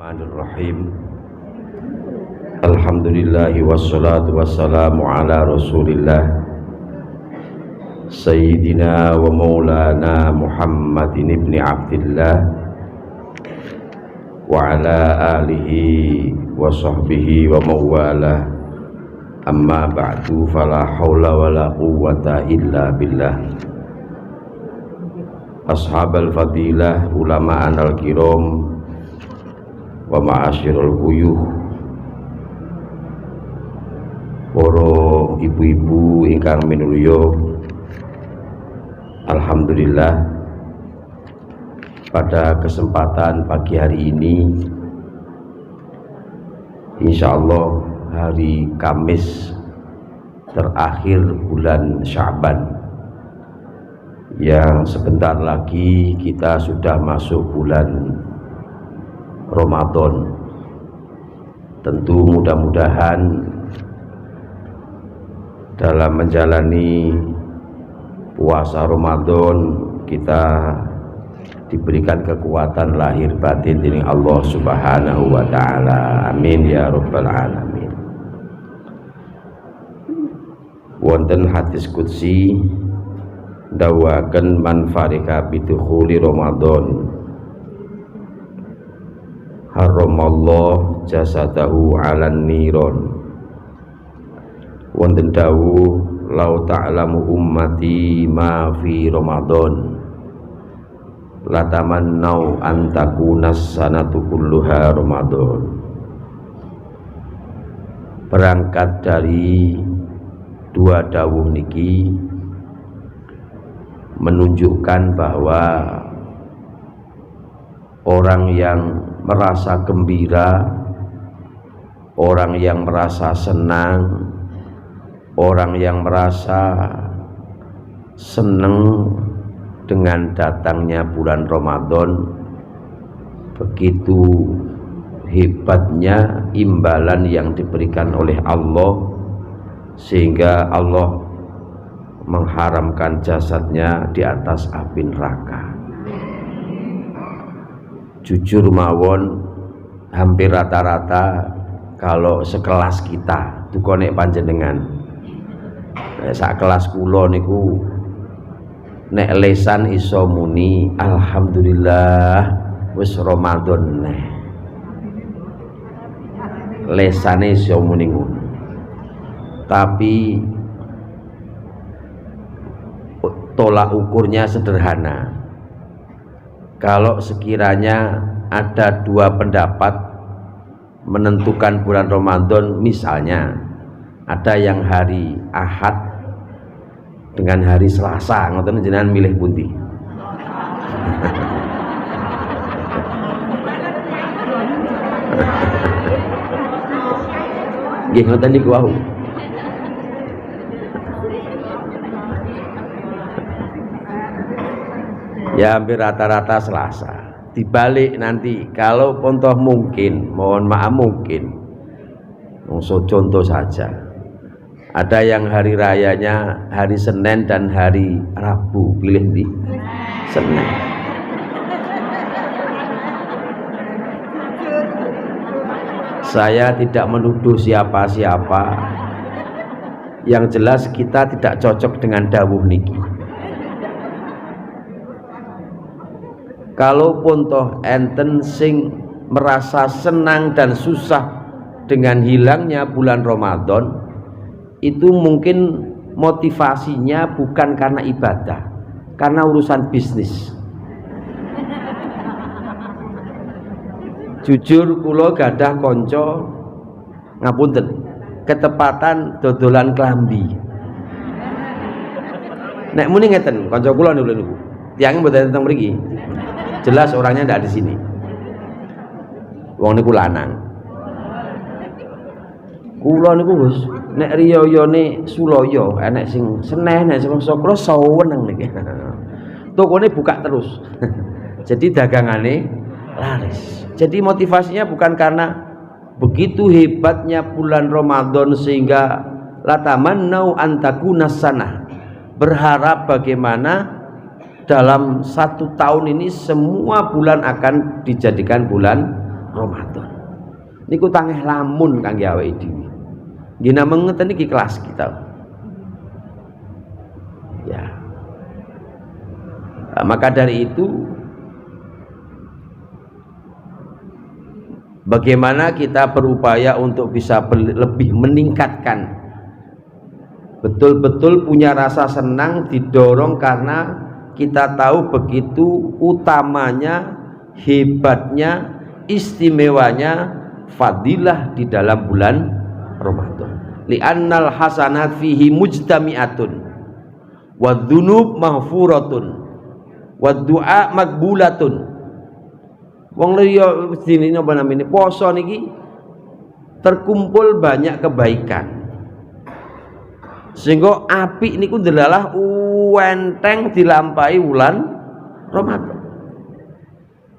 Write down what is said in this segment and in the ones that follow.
Bismillahirrahmanirrahim. Alhamdulillahi wassalatu wassalamu ala rasulillah Sayyidina wa maulana Muhammadin ibni Abdillah wa ala alihi wa sahbihi wa mawalah. Amma ba'du, fala hawla wa la quwwata illa billah. Ashabal fadilah, ulama anal kiram wa ma'asyirul buyuh, para ibu-ibu ingkang minulya, alhamdulillah pada kesempatan pagi hari ini insyaallah hari Kamis terakhir bulan Sya'ban, yang sebentar lagi kita sudah masuk bulan Ramadan. Tentu mudah-mudahan dalam menjalani puasa Ramadan kita diberikan kekuatan lahir batin dari Allah Subhanahu wa taala. Amin ya rabbal alamin. Wonten hadis qudsi dawaken man farika bidukhuli Ramadan haramallah jasadahu 'alan niron. Wonten dawuh lau ta'lamu ummati ma fi Ramadan latamannau an takuna sanatu kulluha Ramadan. Berangkat dari dua dawuh niki menunjukkan bahwa orang yang merasa gembira, orang yang merasa senang, orang yang merasa senang dengan datangnya bulan Ramadan, begitu hebatnya imbalan yang diberikan oleh Allah, sehingga Allah mengharamkan jasadnya di atas api neraka. Jujur mawon, hampir rata-rata kalau sekelas kita tukonek panjenengan, sak kelas kula niku nek lesan iso muni alhamdulillah wis Ramadan neh, lesane iso muni ngono. Tapi tolak ukurnya sederhana. Kalau sekiranya ada dua pendapat menentukan bulan Ramadan, misalnya ada yang hari Ahad dengan hari Selasa, ngoten jenengan milih pundi? Nggih ngoten niku wau. Ya hampir rata-rata Selasa. Dibalik nanti kalau pontoh mungkin, mohon maaf mungkin, contoh saja, ada yang hari rayanya hari Senin dan hari Rabu, pilih di Senin. Saya tidak menuduh siapa-siapa, yang jelas kita tidak cocok dengan dawuh niki. Kalau pun toh enten sing merasa senang dan susah dengan hilangnya bulan Ramadan, itu mungkin motivasinya bukan karena ibadah, karena urusan bisnis. Jujur kula gadah konco ngapunten ketepatan dodolan klambi. Nek muni ngeten konco kula niku tiyang mboten teng mriki. Jelas orangnya tidak di sini. Wong niku lanang. Kula niku Gus, nek riyayane Sulaya enek sing seneh, nek sing Sokro saweneng niki. Tokone buka terus. Jadi dagangane laris. Jadi motivasinya bukan karena begitu hebatnya bulan Ramadan sehingga latamannau an takuna sanah, berharap bagaimana dalam 1 tahun ini semua bulan akan dijadikan bulan Ramadan. Niku tangeh lamun kangge awake dhewe. Nggih namung ngeten iki kelas kita. Ya. Nah, maka dari itu bagaimana kita berupaya untuk bisa lebih meningkatkan, betul-betul punya rasa senang didorong karena kita tahu begitu utamanya, hebatnya, istimewanya fadilah di dalam bulan Ramadan. Li'annal hasanat fihi mujtami'atun wadz-dzunub maghfuratun wad-du'a maqbulatun. Wong liya dene napa namine poso niki terkumpul banyak kebaikan. Sehingga apik niku ndelalah enteng dilampahi wulan Ramadan.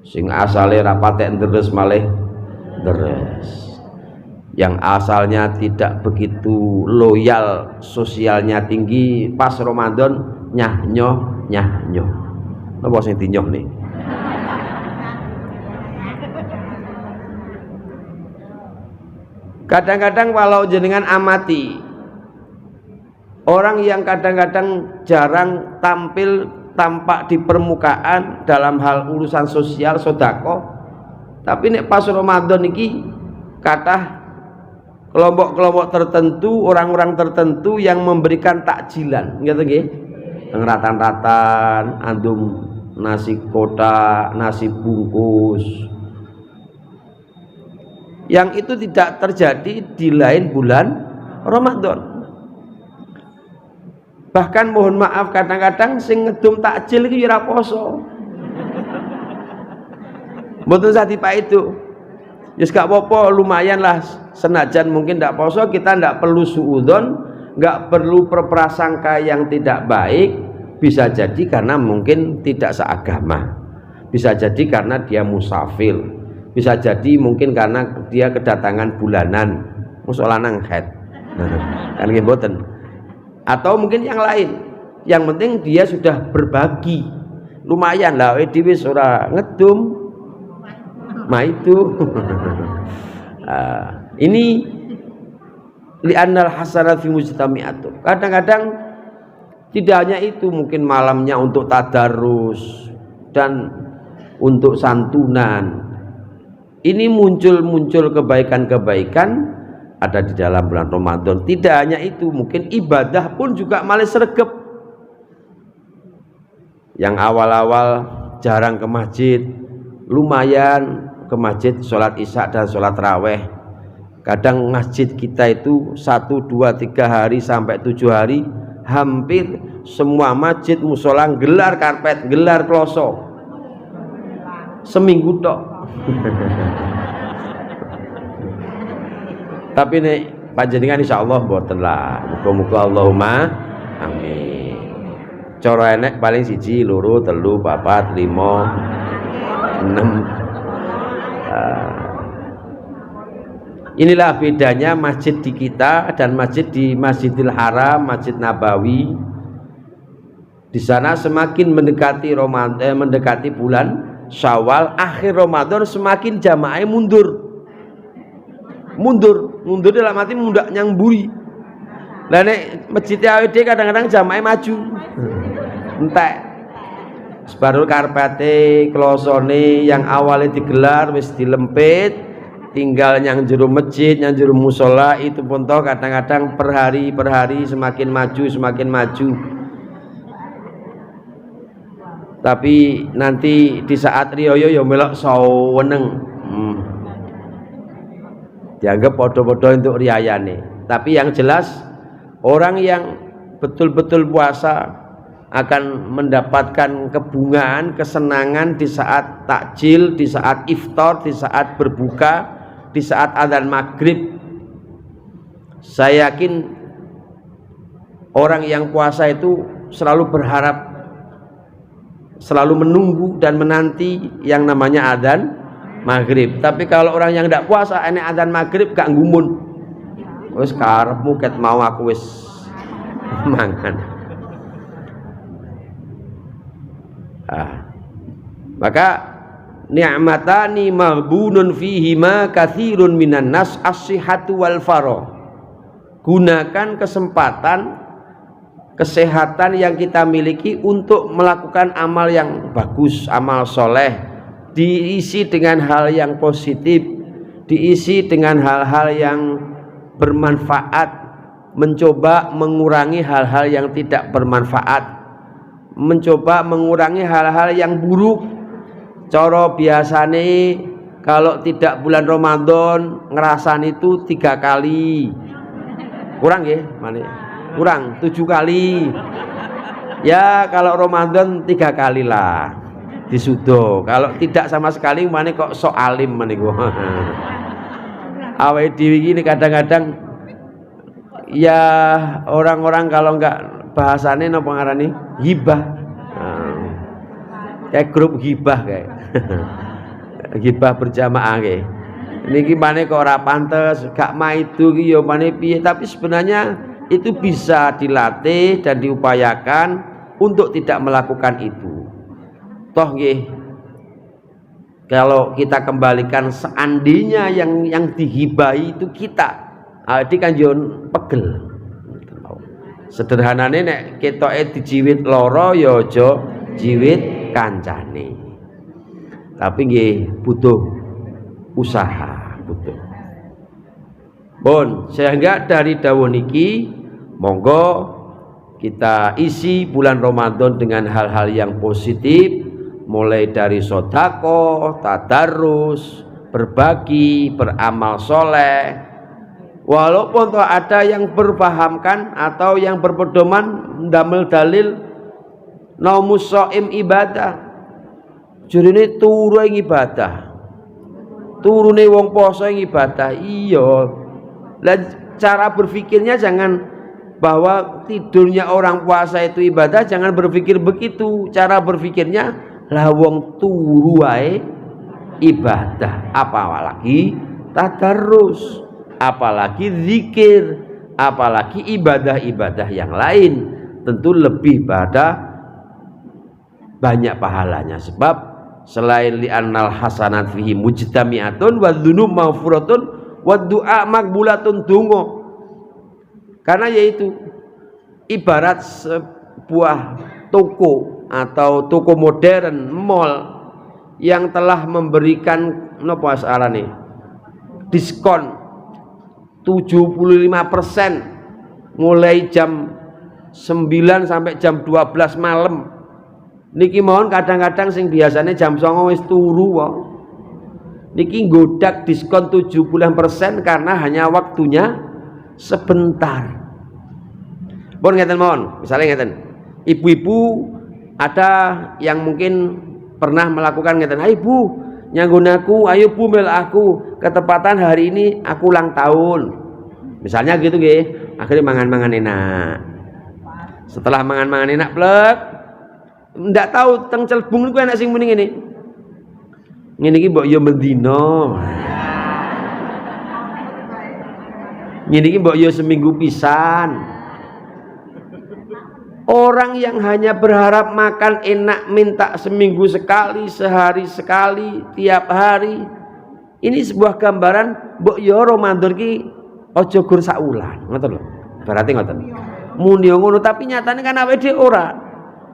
Sing asale ra patek deres malih deres. Yang asalnya tidak begitu loyal, sosialnya tinggi, pas Ramadan nyah-nyoh. Napa sing dinyoh nih? Kadang-kadang walau jenengan amati orang yang kadang-kadang jarang tampil, tampak di permukaan dalam hal urusan sosial sedekah, tapi nek pas Ramadan iki kathah kelompok-kelompok tertentu, orang-orang tertentu yang memberikan takjilan, ngerti nggih? Ratan-ratan, andum nasi kotak, nasi bungkus. Yang itu tidak terjadi di lain bulan Ramadan. Bahkan mohon maaf kadang-kadang sing ngedum takjil iki ora poso. Mboten sah dipak itu. Ya gak apa-apa, lumayan lah, senajan mungkin tidak poso, kita tidak perlu suudzon, nggak perlu berprasangka yang tidak baik. Bisa jadi karena mungkin tidak seagama, bisa jadi karena dia musafir, bisa jadi mungkin karena dia kedatangan bulanan, musolanang head kan mboten, atau mungkin yang lain. Yang penting dia sudah berbagi, lumayan lah dhewe ora ngedum. Nah itu ini li'annal hasanat fi mujtami'atun. Kadang-kadang tidak hanya itu, mungkin malamnya untuk tadarus dan untuk santunan. Ini muncul kebaikan-kebaikan ada di dalam bulan Ramadan. Tidak hanya itu, mungkin ibadah pun juga malah sregep. Yang awal-awal jarang ke masjid, lumayan ke masjid sholat isya dan sholat raweh. Kadang masjid kita itu 1, 2, 3 hari sampai 7 hari hampir semua masjid musola gelar karpet, gelar kloso seminggu tok. Tapi nek panjenengan insyaallah mboten lah, muga-muga Allahumma amin. Cara enek paling 1, 2, 3, 4, 5, 6. Inilah bedanya masjid di kita dan masjid di Masjidil Haram, Masjid Nabawi. Di sana semakin mendekati Ramadan, mendekati bulan Syawal, akhir Ramadan semakin jamaah mundur dalam arti mundak nyang buri. Lah nek masjid AWD kadang-kadang jamaah maju. Entek sebarul karpete klosone yang awalnya digelar wis dilempit, tinggal yang jero masjid, yang jero musola itu pun toh kadang-kadang per hari semakin maju. Tapi nanti di saat riyo ya melok saweneng. Dianggap podo-podo untuk riayane. Tapi yang jelas orang yang betul-betul puasa akan mendapatkan kebungaan, kesenangan di saat takjil, di saat iftar, di saat berbuka, di saat adzan maghrib. Saya yakin orang yang puasa itu selalu berharap, selalu menunggu dan menanti yang namanya adzan maghrib. Tapi kalau orang yang tidak puasa, enek adzan maghrib gak ngumun. Wis karepmu ket mau aku wis mangan. Maka ni'matani maghbunun fihima katsirun minan nas as-sihhatu wal faragh. Gunakan kesehatan yang kita miliki untuk melakukan amal yang bagus, amal soleh, diisi dengan hal yang positif, diisi dengan hal-hal yang bermanfaat, mencoba mengurangi hal-hal yang tidak bermanfaat, mencoba mengurangi hal-hal yang buruk. Cara biasane kalau tidak bulan Ramadan ngerasan itu 3 kali. Kurang ya, mana? Kurang 7 kali. Ya kalau Ramadan 3 kali lah disudo. Kalau tidak sama sekali mana kok sok alim mana gua. Awake dhewe ini kadang-kadang ya orang-orang kalau enggak bahasane napa ngarani hibah. Kayak grup hibah kayak hibah berjamaah kayak niki maneh kok ora pantes gak maidu ki ya maneh piye, tapi sebenarnya itu bisa dilatih dan diupayakan untuk tidak melakukan itu. Toh nggih kalau kita kembalikan seandainya yang dihibahi itu kita, iki kan yo pegel. Sederhanane nek ketoke dijiwit loro ya aja jiwit kancane, tapi nggih butuh usaha, butuh. Bon, sehingga dari dawuh niki monggo kita isi bulan Ramadan dengan hal-hal yang positif, mulai dari sedekah, tadarus, berbagi, beramal soleh. Walaupun toh ada yang berpahamkan atau yang berpedoman ndamel dalil naumus shaim ibadah, jurine turu ing ibadah, turune wong poso ing ibadah. Iya, dan cara berpikirnya jangan bahwa tidurnya orang puasa itu ibadah, jangan berpikir begitu. Cara berpikirnya lah wong turu wae ibadah, apalagi tadarus, apalagi zikir, apalagi ibadah-ibadah yang lain, tentu lebih pada banyak pahalanya. Sebab selain li'annal hasanat fihi mujtami'atun wa dzunub maghfuratun wa du'a maqbulatun dungo, karena yaitu ibarat sebuah toko atau toko modern, mall yang telah memberikan napa asarane diskon 75% mulai jam 9 sampai jam 12 malam. Niki mohon kadang-kadang sing biasanya jam 09.00 wis turu wae. Niki nggodak diskon 70% karena hanya waktunya sebentar. Bon ngeten mohon, misalnya ngeten. Ibu-ibu ada yang mungkin pernah melakukan ngeten, "Ayo Bu, nyanggon aku, ayo Bu mel aku, ketepatan hari ini aku ulang tahun." Misalnya gitu nggih. Akhirnya mangan-mangan enak. Setelah mangan-mangan enak plek, ndak tahu teng celbung niku enak sing muni ngene. Ngene iki mbok yo mendino. Ngene iki mbok yo seminggu pisan. Orang yang hanya berharap makan enak minta seminggu sekali, sehari sekali, tiap hari. Ini sebuah gambaran mbok yo Ramadan ki aja gur sak wulan, ngoten lho. Berarti ngoten. Muni ngono tapi nyatane kan awake dhewe ora.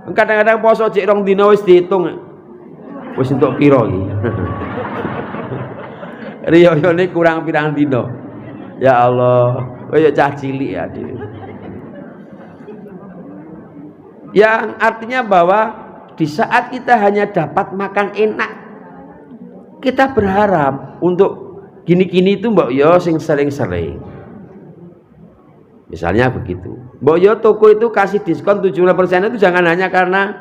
Kadang-kadang poso jek 2 dina wis diitung. Wis entuk pira iki. Riyane kurang pirang dina. Ya Allah, kaya cah cilik ya. Yang artinya bahwa di saat kita hanya dapat makan enak, kita berharap untuk gini-gini itu mbok yo sing sering-sering. Misalnya begitu. Mbok yo toko itu kasih diskon 70% itu jangan hanya karena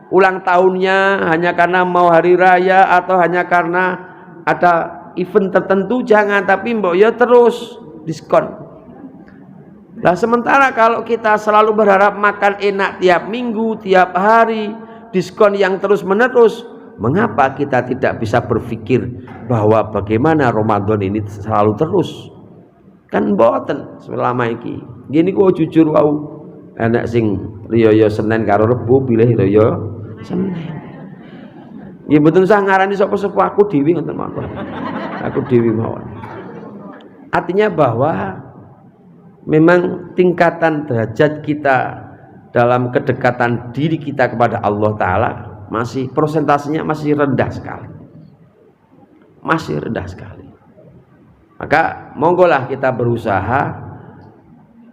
ulang tahunnya, hanya karena mau hari raya atau hanya karena ada event tertentu, jangan, tapi mbok yo terus diskon. Nah sementara kalau kita selalu berharap makan enak tiap minggu, tiap hari, diskon yang terus menerus, mengapa kita tidak bisa berpikir bahwa bagaimana Ramadan ini selalu terus? Kan mboten selama iki. Gini kok jujur wau, enak sing riyo Senin karo Rebo pilih riyo Senin. Ya betul sah ngarani sapa-sapa aku dhewe ngoten mawon. Aku dhewe mawon. Artinya bahwa memang tingkatan derajat kita dalam kedekatan diri kita kepada Allah Ta'ala masih persentasenya masih rendah sekali. Masih rendah sekali. Maka monggolah kita berusaha,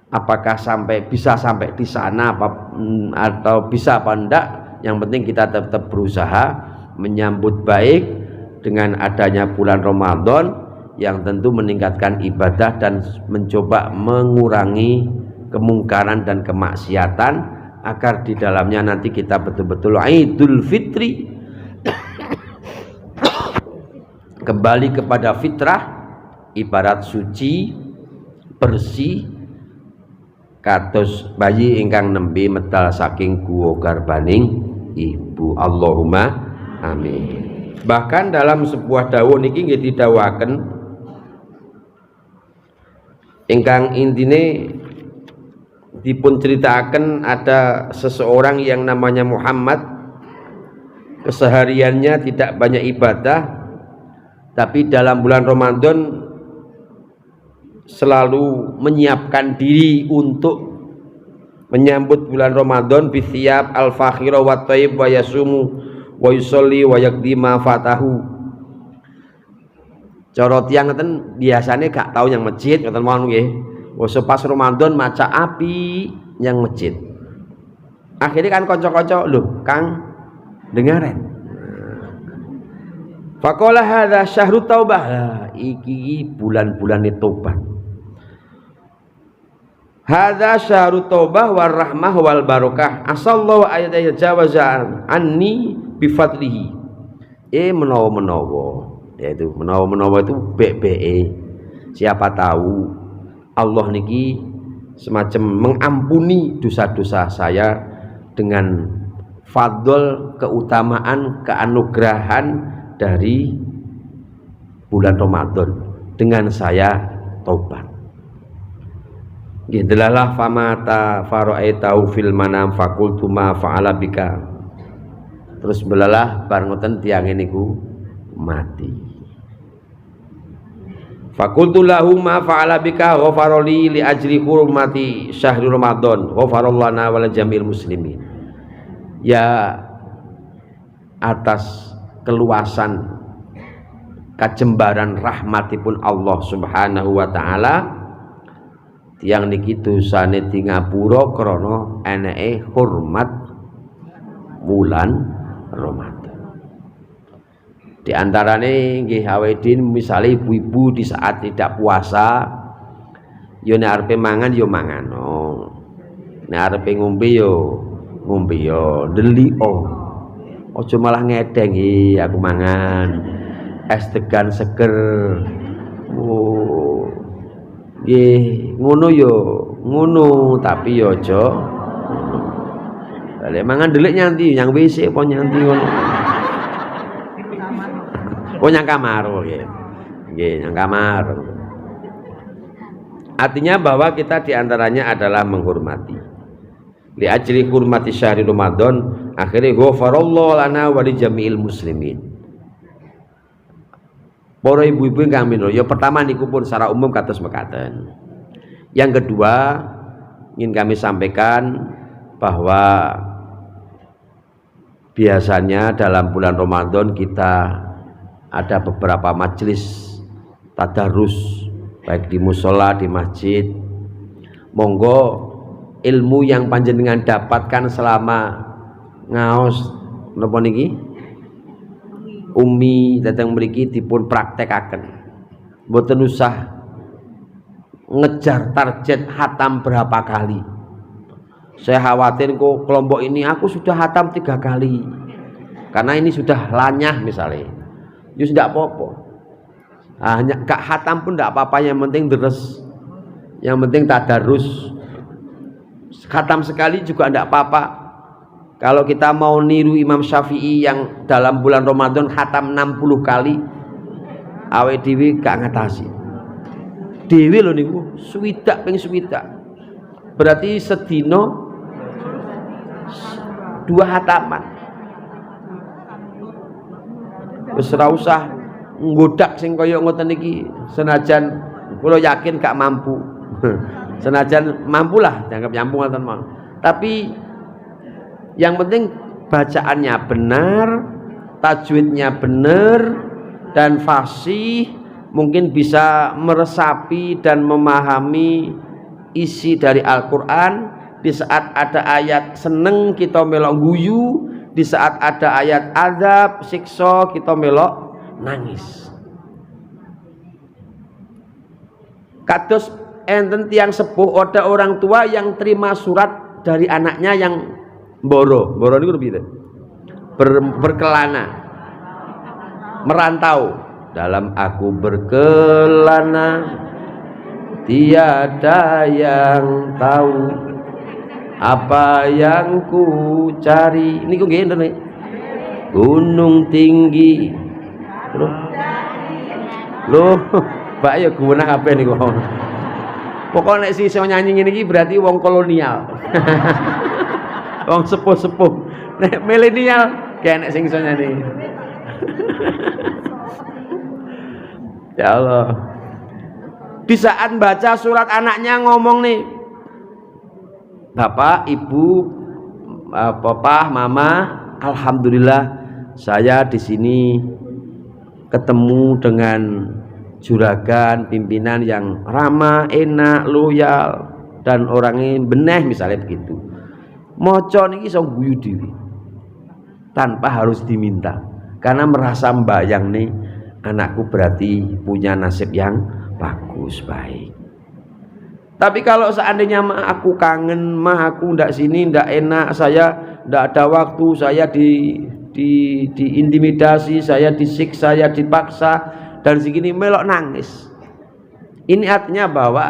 apakah bisa sampai di sana atau bisa apa enggak, yang penting kita tetap berusaha menyambut baik dengan adanya bulan Ramadan yang tentu meningkatkan ibadah dan mencoba mengurangi kemungkaran dan kemaksiatan agar di dalamnya nanti kita betul-betul Idul Fitri kembali kepada fitrah, ibarat suci bersih kados bayi ingkang nembe medal saking guwa garbaning ibu. Allahumma amin. Bahkan dalam sebuah dawuh niki nggih didhawuhaken ingkang intine dipun ceritakan ada seseorang yang namanya Muhammad, kesehariannya tidak banyak ibadah, tapi dalam bulan Ramadan selalu menyiapkan diri untuk menyambut bulan Ramadan bisiyab al-fakhira wa thayyib wa yasumu wa yusolli wa yaqdi ma fatahu. Cara tiyang ngeten biasane gak tau yang masjid ngoten mawon nggih. Wes pas Ramadan maca api yang masjid. Akhirnya kan kanca-kanca lho, Kang dengaren. Faqala hadza syahrut taubah. Iki bulan-bulane tobat. Hadza syahrut taubah war rahmah wal barakah. Asallahu ayat jawaza anni bi fadlihi. Menawa-menawa yaitu menawa-menawa itu be siapa tahu Allah niki semacam mengampuni dosa-dosa saya dengan fadl, keutamaan, keanugerahan dari bulan Ramadan dengan saya taubat. Gidlalah famata fara'aitahu fil manam fakultu ma fa'ala bika. Terus belalah bar ngoten tiyang niku mati. Fakultu lahu ma fa'ala bika ghafaroli li ajli hurmati syahri Ramadan ghafarallahu lana wal jamil muslimin. Ya atas keluasan kajembaran rahmatipun Allah Subhanahu wa taala tiyang niki dosane di ngapura krana eneke hormat bulan Ramadan. Di antarane nggih awedin misale ibu-ibu di saat tidak puasa yo nek arepe mangan yo mangano, nek arepe ngombe yo ngombe yo deliko, aja malah ngedeng aku mangan es degan seger. Oh nggih ngono yo ngono, tapi yo aja lek mangan delik nyanti yang WC apa nyanti ngono. Oh nyang kamar, nggih nyang kamar. Artinya bahwa kita diantaranya adalah menghormati. Li ajli hurmati syahri Ramadan, akhirnya ghafarallahu lana wa li jami'il muslimin. Para ibu-ibu ingkang minur, ya pertama niku pun secara umum kados mekaten. Yang kedua, ingin kami sampaikan bahwa biasanya dalam bulan Ramadan kita ada beberapa majelis tadarus baik di musola, di masjid. Monggo ilmu yang panjenengan dapatkan selama ngaos napa niki umi datang mriki dipun praktekaken. Mboten usah ngejar target hatam berapa kali. Saya khawatir kok kelompok ini aku sudah hatam 3 kali. Karena ini sudah lanyah misalnya. Ya tidak apa-apa. Hanya gak hatam pun tidak apa-apa, yang penting deres. Yang penting tadarus. Khatam sekali juga tidak apa-apa. Kalau kita mau niru Imam Syafi'i yang dalam bulan Ramadan khatam 60 kali, awe dewi gak ngatasi. Dewi lho niku swidak ping swidak. Berarti sedino 2 khataman. Wis ora usah nggodak sing kaya ngoten iki, senajan kula yakin gak mampu. Senajan mampulah dianggap nyambung ngoten mawon. Tapi yang penting bacaannya benar, tajwidnya benar dan fasih, mungkin bisa meresapi dan memahami isi dari Al-Qur'an. Di saat ada ayat seneng kita melok guyu, di saat ada ayat azab siksa kita melok nangis. Kados enten tiang sepuh, ada orang tua yang terima surat dari anaknya yang mboro niku piye? Berkelana, merantau. Dalam aku berkelana, tiada yang tahu apa yang ku cari. Niku nggih enten nih. Gunung tinggi. Loh, Mbak ya guna kabeh niku. Pokoknya nek sing iso nyanyi ngene iki berarti wong kolonial. Wong sepuh-sepuh. Nek milenial kayak nek sing iso nyanyi. Ya Allah. Di saat baca surat anaknya ngomong nih, Bapak, Ibu, Papa, Mama, alhamdulillah saya di sini ketemu dengan juragan pimpinan yang ramah, enak, loyal dan orangnya beneh misalnya begitu. Moco niki iso guyu dhewe tanpa harus diminta, karena merasa mbayang nih anakku berarti punya nasib yang bagus, baik. Tapi kalau seandainya aku kangen, aku ndak sini, ndak enak, saya ndak ada waktu, saya diintimidasi, saya disiksa, saya dipaksa dan segini melok nangis. Ini artinya bahwa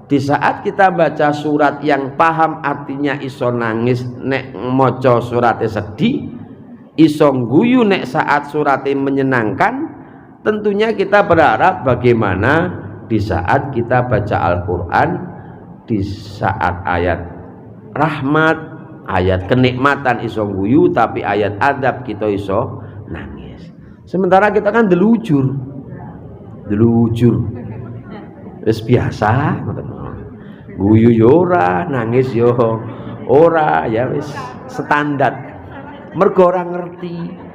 di saat kita baca surat yang paham artinya iso nangis nek maca suratnya sedih, iso guyu nek saat suratnya menyenangkan, tentunya kita berharap bagaimana di saat kita baca Al-Quran, di saat ayat rahmat, ayat kenikmatan iso guyu, tapi ayat adab kita iso nangis. Sementara kita kan delujur wis biasa, guyu yo ora, nangis yo ora, ya wis standar. Mergo ora ngerti.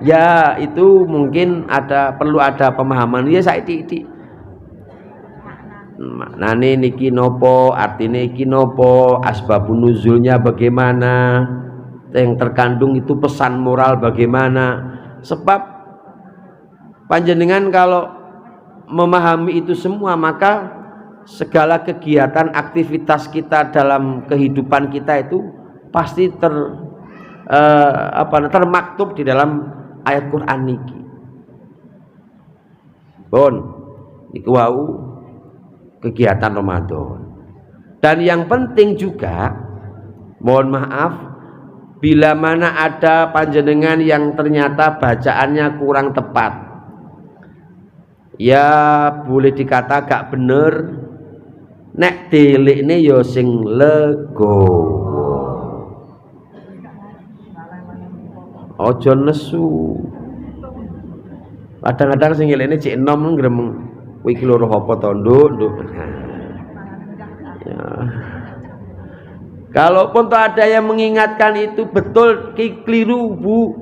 Ya itu mungkin perlu ada pemahaman. Ya saiki maknane niki nopo, artine iki nopo, asbabun nuzulnya bagaimana, yang terkandung itu pesan moral bagaimana. Sebab panjenengan kalau memahami itu semua, maka segala kegiatan aktivitas kita dalam kehidupan kita itu pasti termaktub di dalam ayat Quran niki. Bon, niku wau kegiatan Ramadan. Dan yang penting juga, mohon maaf, bila mana ada panjenengan yang ternyata bacaannya kurang tepat, ya boleh dikata gak bener, nek delikne ya sing legowo, ojo nesu. Kadang-kadang sing ngelene cek enom gremeng, kowe iki loro apa to, Nduk? Ya. Kalaupun tuh ada yang mengingatkan itu betul keliru, Bu.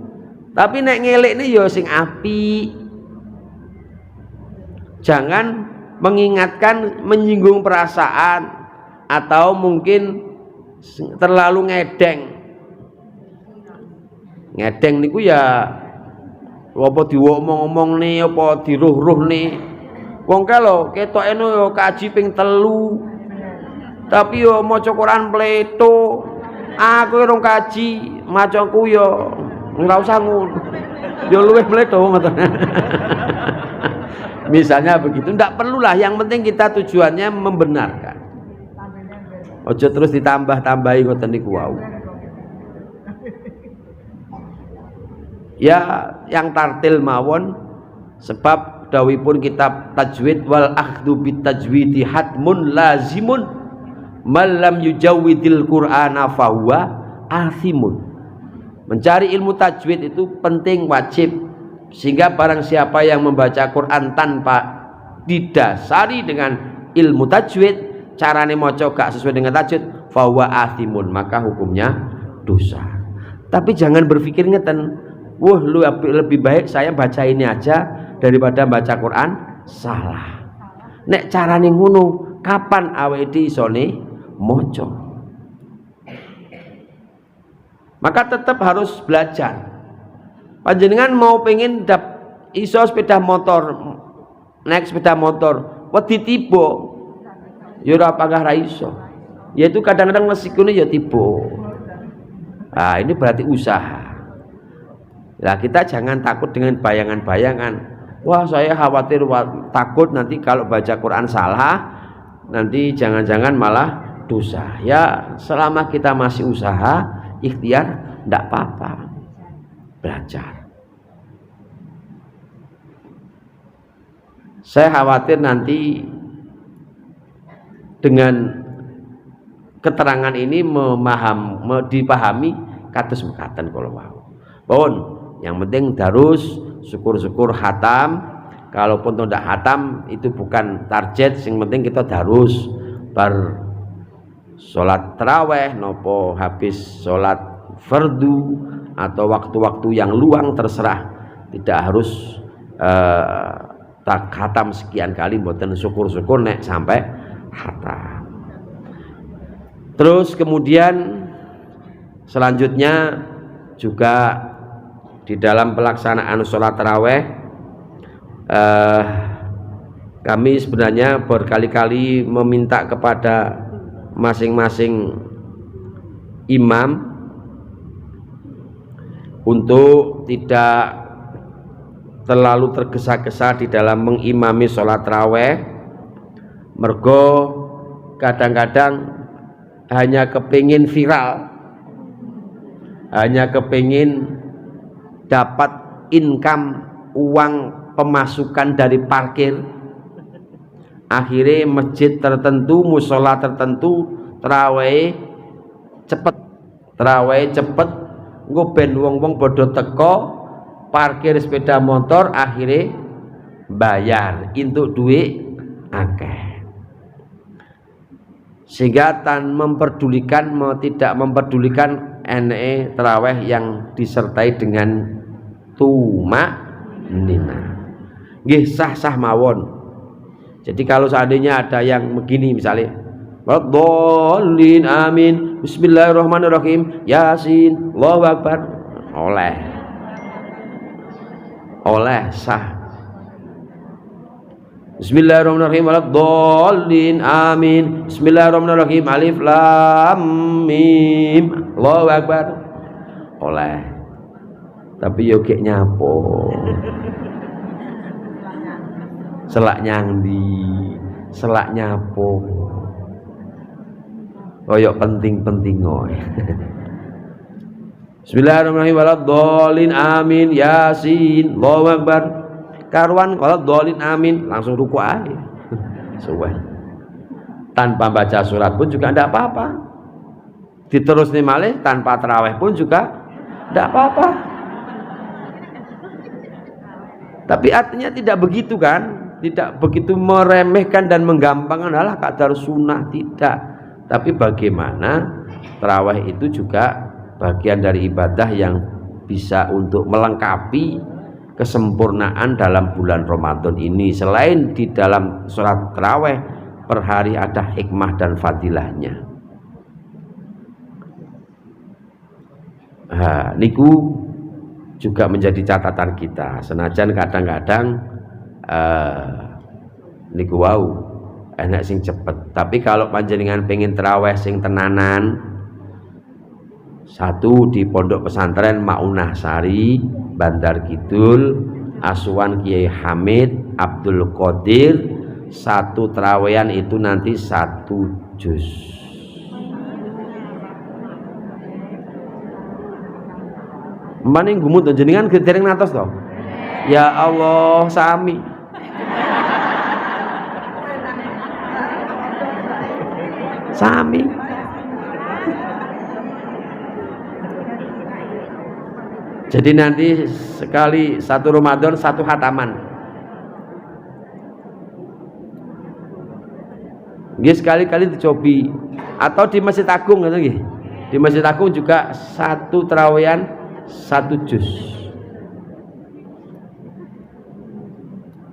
Tapi nek ngelekne ya sing apik. Jangan mengingatkan menyinggung perasaan atau mungkin terlalu ngedeng. Ngedeng niku ya apa diomong-omong nih, apa diruh-ruh nih. Wong kalau ketoke yo kaji ping 3. Tapi yo maca Quran pleto. Aku rong kaji, macaku yo ora usah ngono. Yo luwih pleto ngoten. Misalnya begitu, ndak perlulah, yang penting kita tujuannya membenarkan. Ojo terus ditambah-tambahi ngoten niku wau. Ya yang tartil mawon, sebab dawuhipun kitab tajwid, wal akhdhu bit tajwidi hatmun lazimun malam yujawwidil qur'ana fahuwa athimun. Mencari ilmu tajwid itu penting, wajib, Sehingga barang siapa yang membaca Quran tanpa didasari dengan ilmu tajwid, carane maca gak sesuai dengan tajwid, fahuwa athimun, maka hukumnya dosa. Tapi jangan berpikir ngeten, wah lu lebih baik saya baca ini aja daripada baca Quran. Salah. Nek carane ngono, kapan awake dhewe isone maca? Maka tetap harus belajar. Panjenengan mau pengen iso sepeda motor, naik sepeda motor, wedi tiba, ya ora pangah ra iso. Ya itu kadang-kadang resikone ya tiba. Nah, ini berarti usaha. Nah, kita jangan takut dengan bayangan-bayangan. Wah, saya khawatir takut nanti kalau baca Quran salah, nanti jangan-jangan malah dosa. Ya, selama kita masih usaha, ikhtiar, ndak apa-apa. Belajar. Saya khawatir nanti dengan keterangan ini dipahami kados mekaten kala wau. Pun yang penting darus, syukur-syukur khatam. Kalaupun tidak khatam itu bukan target, yang penting kita darus bar sholat taraweh nopo habis sholat fardu atau waktu-waktu yang luang terserah, tidak harus tak khatam sekian kali, mboten, syukur-syukur nek sampai khatam. Terus kemudian selanjutnya juga di dalam pelaksanaan sholat taraweh kami sebenarnya berkali-kali meminta kepada masing-masing imam untuk tidak terlalu tergesa-gesa di dalam mengimami sholat taraweh. Mergo kadang-kadang hanya kepingin viral, hanya kepingin dapat income, uang pemasukan dari parkir, akhirnya masjid tertentu, musola tertentu taraweh cepet nggo ben wong-wong bodo teko parkir sepeda motor, akhirnya bayar untuk duit akeh, sehingga tidak memperdulikan NE taraweh yang disertai dengan tumak nina. Nggih sah-sah mawon. Jadi kalau seandainya ada yang begini misalnya, Waddallin amin, bismillahirrahmanirrahim, Yasin, Allahu Akbar, oleh sah. Bismillahirrahmanirrahim, Waddallin amin, bismillahirrahmanirrahim, alif lam mim, Allahu Akbar, oleh. Tapi yo gek nyapo, selak nyangdi, selak nyapo, koyok penting-penting ngoy. Bismillahirrahmanirrahim, waladhdallin amin, Yasin, Allahu Akbar, karuan waladhdallin amin, langsung ruku aja. Suwe. Tanpa baca surat pun juga tidak apa-apa. Diterus nih malih tanpa taraweh pun juga tidak apa-apa. Tapi artinya tidak begitu kan, tidak begitu meremehkan dan menggampangkan, alah kadar sunnah, tidak. Tapi bagaimana tarawih itu juga bagian dari ibadah yang bisa untuk melengkapi kesempurnaan dalam bulan Ramadan ini. Selain di dalam sholat tarawih per hari ada hikmah dan fadilahnya. Niku juga menjadi catatan kita, senajan kadang-kadang niku wau enak sing cepet, tapi kalau panjenengan pengen terawih sing tenanan, satu di Pondok Pesantren Maunah Sari, Bandar Kidul, asuhan Kiai Hamid Abdul Qadir, satu terawihan itu nanti 1 juz. Maning gumut jenengan gedereng natos to. Ya Allah, sami. Sami. Jadi nanti sekali satu Ramadan satu khataman. Nggih sekali-kali dicobi atau di Masjid Agung gitu nggih. Di Masjid Agung juga satu terawihan satu juz.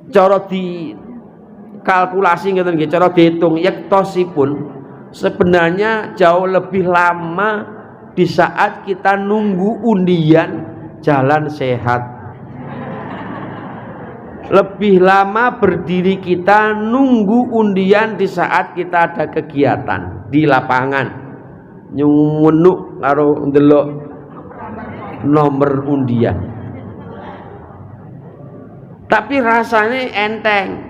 Cara di kalkulasi gitu nggih, cara dihitung yektosipun sebenarnya jauh lebih lama di saat kita nunggu undian jalan sehat. Lebih lama berdiri kita nunggu undian di saat kita ada kegiatan di lapangan nyunuk karo ndelok nomor undian. Tapi rasanya enteng,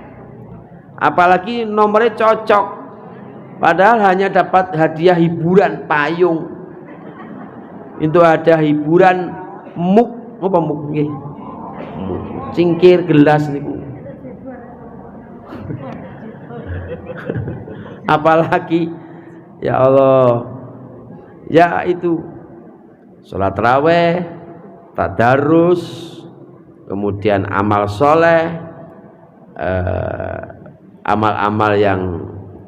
apalagi nomornya cocok, padahal hanya dapat hadiah hiburan payung. Itu ada hiburan muk apa muk nggih, cingkir gelas niku. Apalagi ya Allah, ya itu sholat raweh, tadarus, kemudian amal soleh, amal-amal yang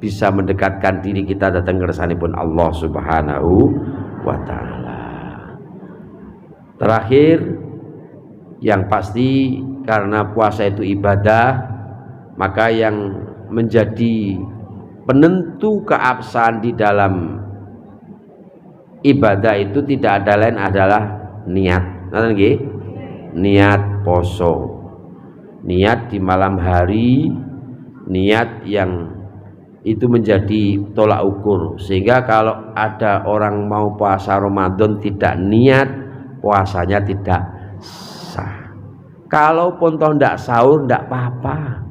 bisa mendekatkan diri kita datang kersanipun Allah Subhanahu wa ta'ala. Terakhir, yang pasti karena puasa itu ibadah, maka yang menjadi penentu keabsahan di dalam ibadah itu tidak ada lain adalah niat. Nanti nggih, niat poso, niat di malam hari, niat yang itu menjadi tolak ukur. Sehingga kalau ada orang mau puasa Ramadan tidak niat, puasanya tidak sah. Kalaupun toh ndak sahur ndak apa-apa.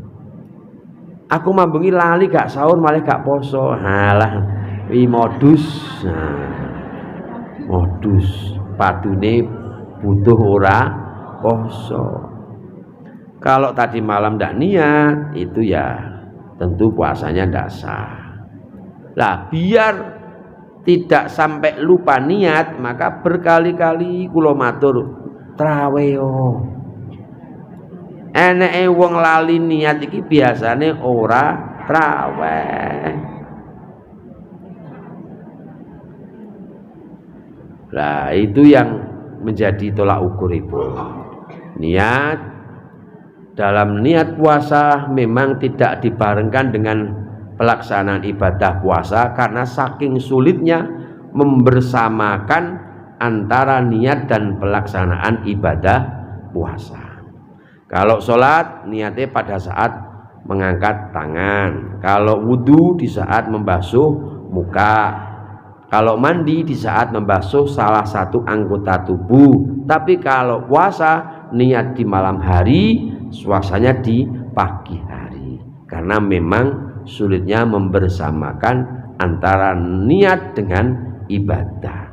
Aku mambengi lali gak sahur malah gak poso. Halah, wi modus. Nah, modus padune butuh ora poso. Kalau tadi malam ndak niat itu ya tentu puasanya ndak sah. Lah biar tidak sampai lupa niat, maka berkali-kali kula matur traweh. Eneke wong lali niat iki biasane ora traweh. Lah itu yang menjadi tolak ukur itu. Niat dalam niat puasa memang tidak dibarengkan dengan pelaksanaan ibadah puasa karena saking sulitnya membersamakan antara niat dan pelaksanaan ibadah puasa. Kalau sholat niatnya pada saat mengangkat tangan, kalau wudhu di saat membasuh muka, kalau mandi di saat membasuh salah satu anggota tubuh. Tapi kalau puasa niat di malam hari, puasanya di pagi hari, karena memang sulitnya membersamakan antara niat dengan ibadah.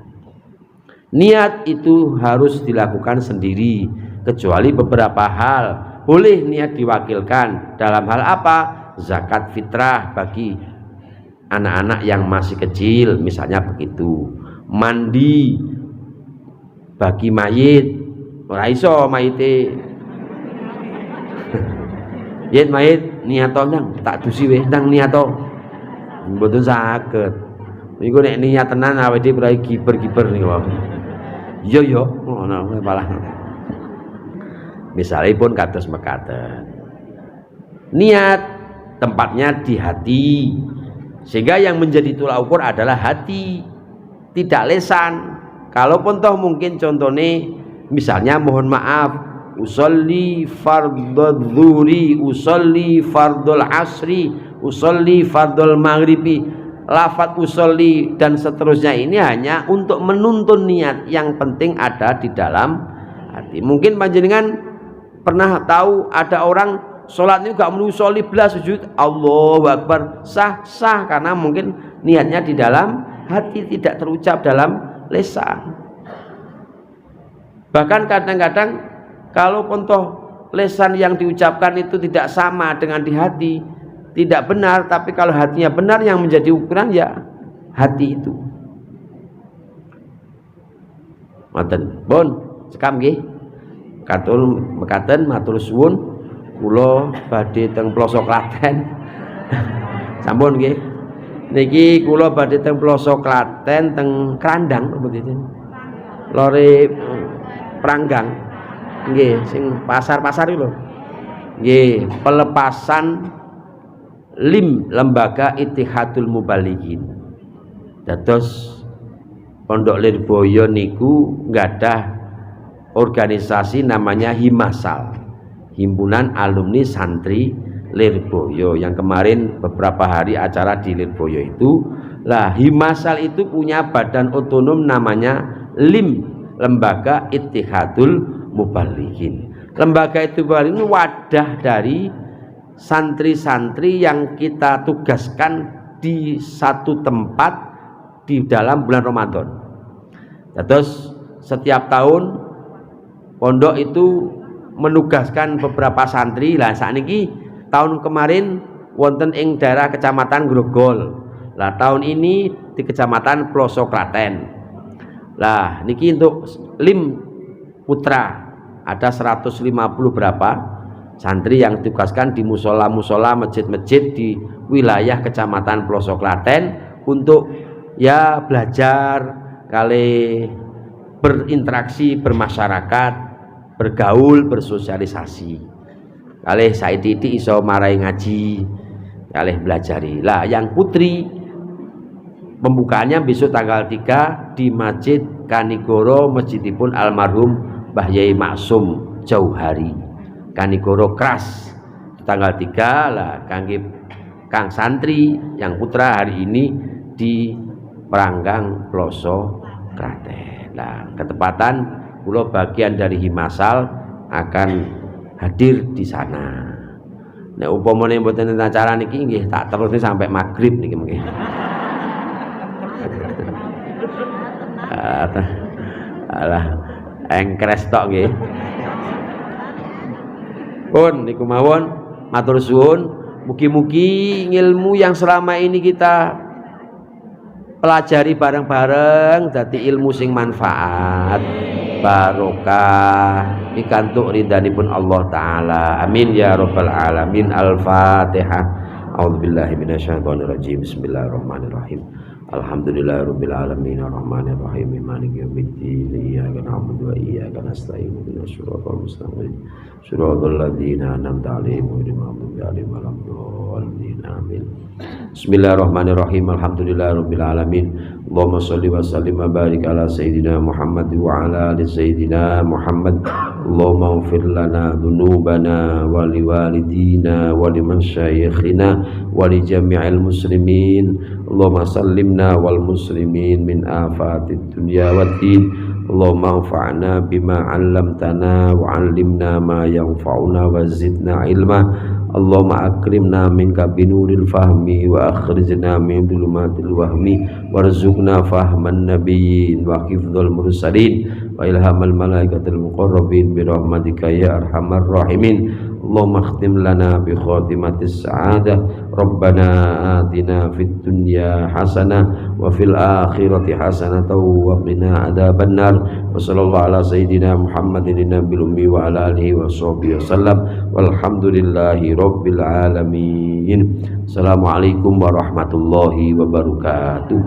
Niat itu harus dilakukan sendiri, kecuali beberapa hal. Boleh niat diwakilkan. Dalam hal apa? Zakat fitrah bagi anak-anak yang masih kecil, misalnya begitu. Mandi bagi mayit, ora iso mayite. Yen mayit niato nang tak dusi weh nang niato. Mboten saged. Niku nek niat tenan awake dhewe prai giber-giber niku. Iya ya, ngono malah. Misalipun kados mekaten. Niat tempatnya di hati. Sehingga yang menjadi tolak ukur adalah hati, tidak lisan. Kalaupun toh mungkin contohnya misalnya mohon maaf, usolli fardhu dzuri, usolli fardhul asri, usolli fardhul maghribi, lafaz usolli dan seterusnya ini hanya untuk menuntun niat. Yang penting ada di dalam hati. Mungkin panjenengan pernah tahu ada orang sholatnya gak menusolli belas sujud Allahu Akbar, sah karena mungkin niatnya di dalam hati, tidak terucap dalam lisan. Bahkan kadang-kadang kalau toh lisan yang diucapkan itu tidak sama dengan di hati, tidak benar. Tapi kalau hatinya benar, yang menjadi ukuran ya hati itu. Ngoten. Pun cekap nggih. Katul mekaten matur suwun kula badhe teng pelosok Klaten. Sampun nggih. Niki kula badhe teng pelosok Klaten teng Krandang apa dinten. Lore Pranggang. Nggih, sing pasar-pasar iki lho. Nggih, pelepasan lembaga Ittihadul Mubalighin. Dados Pondok Lirboyo niku nggadah organisasi namanya Himasal, Himpunan Alumni Santri Lirboyo, yang kemarin beberapa hari acara di Lirboyo itu. Lah Himasal itu punya badan otonom namanya Lembaga Ittihadul Mubalighin. Lembaga itu ini wadah dari santri-santri yang kita tugaskan di satu tempat di dalam bulan Ramadan. Terus setiap tahun pondok itu menugaskan beberapa santri. Lah sakniki tahun kemarin wonten ing daerah Kecamatan Grogol. Lah tahun ini di Kecamatan Pelosok Klaten. Lah niki untuk Lim Putra ada 150 berapa santri yang ditugaskan di musola-musola, masjid-masjid di wilayah Kecamatan Pelosok Klaten untuk ya belajar kali berinteraksi bermasyarakat, bergaul, bersosialisasi. Kalih saithiti iso marai ngaji, kalih belajari. Lah yang putri pembukaannya besok tanggal 3 di Masjid Kanigoro, masjidipun almarhum Mbah Yai Maksum Jauhari. Kanigoro Kras tanggal 3 lah kangge Kang santri yang putra hari ini di Pranggang Pelosok Klaten. Nah, ketepatan kula bagian dari Himasal akan hadir di sana. Nek upamane mboten acara niki nggih tak terusne sampai maghrib niki mungkin. Alah, engkres tok nggih. Pun niku mawon matur suwun, mugi-mugi ilmu yang selama ini kita pelajari bareng-bareng dadi ilmu sing manfaat barokah pikantuk ridhanipun Allah taala. Amin ya rabbal alamin. Al-Fatihah. A'udzubillahi minasyaitonirrajim. Bismillahirrahmanirrahim. Alhamdulillahirabbil alamin arrahmanir rahim maliki yaumiddin iyyaka na'budu wa iyyaka nasta'in ihdinas siratal mustaqim siratal ladzina an'amta 'alaihim ghairil maghdubi 'alaihim waladdallin amin. Bismillahirrahmanirrahim. Alhamdulillahirabbil alamin. Allahumma shalli wa sallim wa barik ala sayyidina Muhammad wa ala ali sayyidina Muhammad. Allahumma ighfir lana dzunubana wa liwalidina wa liman syayikhina wa li jami'il muslimin. Allahumma sallimna wal muslimin min afatid dunya waddin. Allahumma anfa'na bima 'allamtana wa 'allimna ma yanfa'una wa zidna ilma. Allahumma akrimna minka binuril fahmi wa akhrijna min dhulumatil wahmi warzuqna fahman nabiyyin wa hifdzal mursalin wa ilhamal malaikatil muqarrabin bi rahmatika ya arhamar rahimin. Allahumma khtim lana bi khatimatis sa'adah. Rabbana atina fid dunya hasanah wa fil akhirati hasanah wa qina adzabannar. Wa sallallahu ala sayyidina Muhammadin nabiyil ummi wa ala alihi wa sahbihi wasallam. Walhamdulillahi rabbil alamin. Assalamualaikum warahmatullahi wabarakatuh.